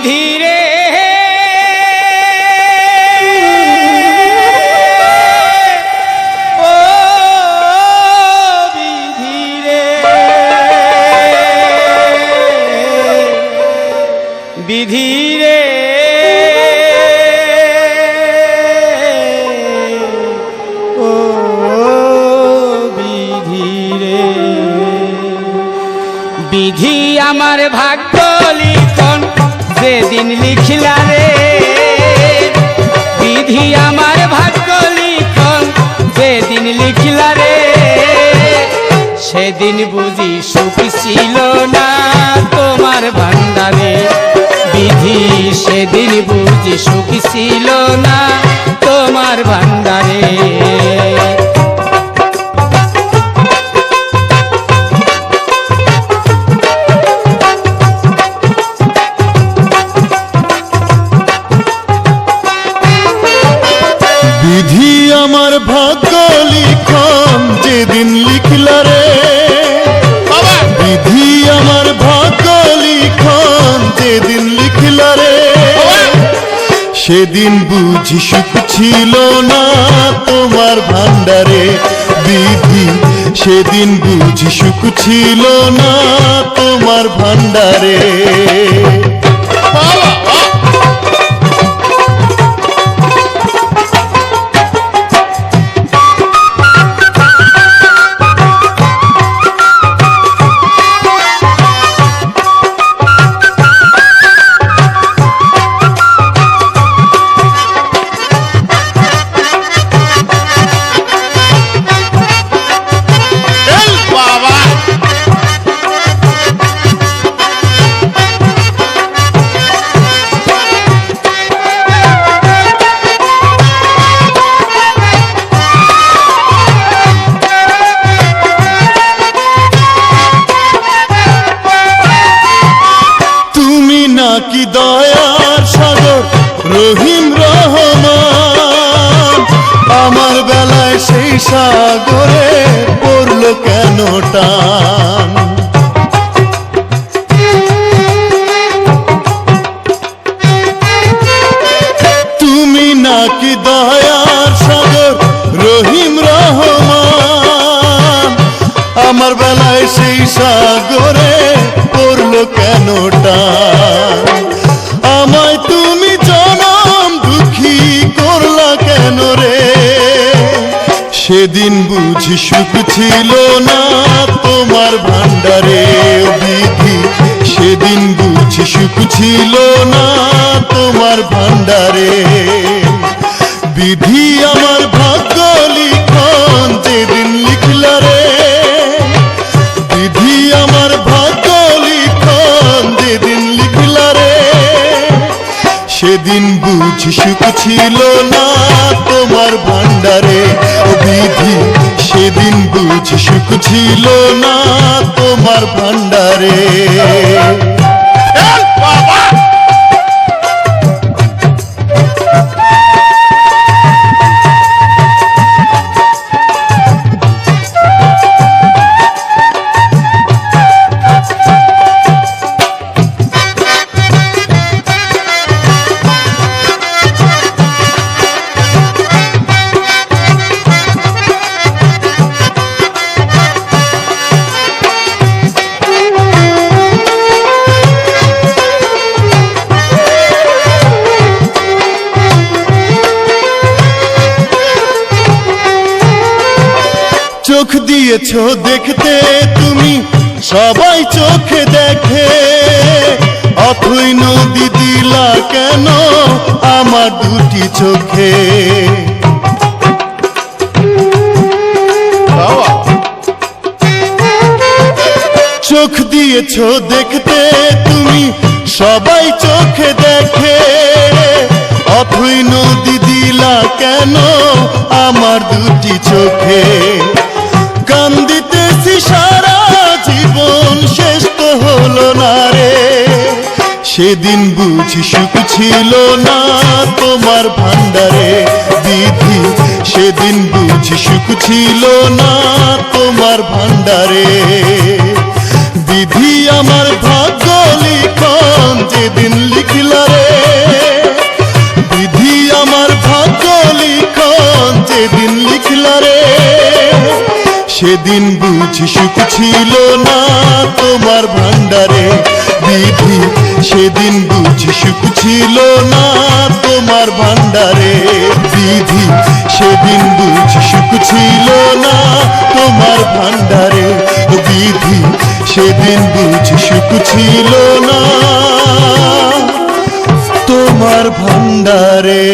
বিধি রে ও বিধি রে বিধি রে ও বিধি রে বিধি আমার ভাগ্য লিখন যেদিন লিখিলা রে বিধি আমার ভাগ্য লিখন যেদিন লিখিলা রে সেদিন বুঝি সুখ ছিল না তোমার ভান্ডারে বিধি সেদিন বুঝি সুখ ছিল না তোমার ভান্ডারে বিধি আমার ভাগ্য লিখন যেদিন লিখলা রে বিধি আমার ভাগ্য লিখন যেদিন লিখলা রে সেদিন বুঝি সুখ ছিল না তোমার ভান্ডারে বিধি সেদিন বুঝি সুখ ছিল না তোমার ভান্ডারে কি দয়ার সাগর রহিম রহমান আমার বেলায় সেই সাগরে পড়লো কেন টান তুমি নাকি দয়ার সাগর রহিম রহমান আমার বেলায় সেই সাগরে পড়লো কেন টান আমায় তুমি জনম দুঃখী করলা কেন রে সেদিন বুঝি সুখ ছিল না তোমার ভান্ডারে বিধি সেদিন বুঝি সুখ ছিল না তোমার ভান্ডারে বিধি আমার ভাগ্য লিখন যেদিন লিখলা রে বিধি আমার ভাগ্য লিখন যেদিন লিখলা রে সেদিন বুঝি সুখ ছিল না তোমার ভান্ডারে বিধি সেদিন বুঝি সুখ ছিল না তোমার ভান্ডারে চোখ দিয়েছো দেখতে তুমি সবাই চোখে দেখে অথই নদী দিলা কেন আমার দুটি চোখে চোখ দিয়েছো দেখতে তুমি সবাই চোখে দেখে অথই নদী দিলা কেন আমার দুটি চোখে কান্দিতেছি সারা জীবন শেষ তো হলো না রে সেদিন বুঝি সুখ ছিল না তোমার ভান্ডারে বিধি সেদিন বুঝি সুখ ছিল না তোমার ভান্ডারে বিধি আমার ভাগ্য লিখন যেদিন লিখলা যেদিন লিখলা রে, সেদিন বুঝি সুখ ছিল না তোমার ভান্ডারে। বিধি সেদিন বুঝি সুখ ছিল না তোমার ভান্ডারে। বিধি সেদিন বুঝি সুখ ছিল না তোমার ভান্ডারে। বিধি সেদিন বুঝি সুখ ছিল না তোমার ভান্ডারে।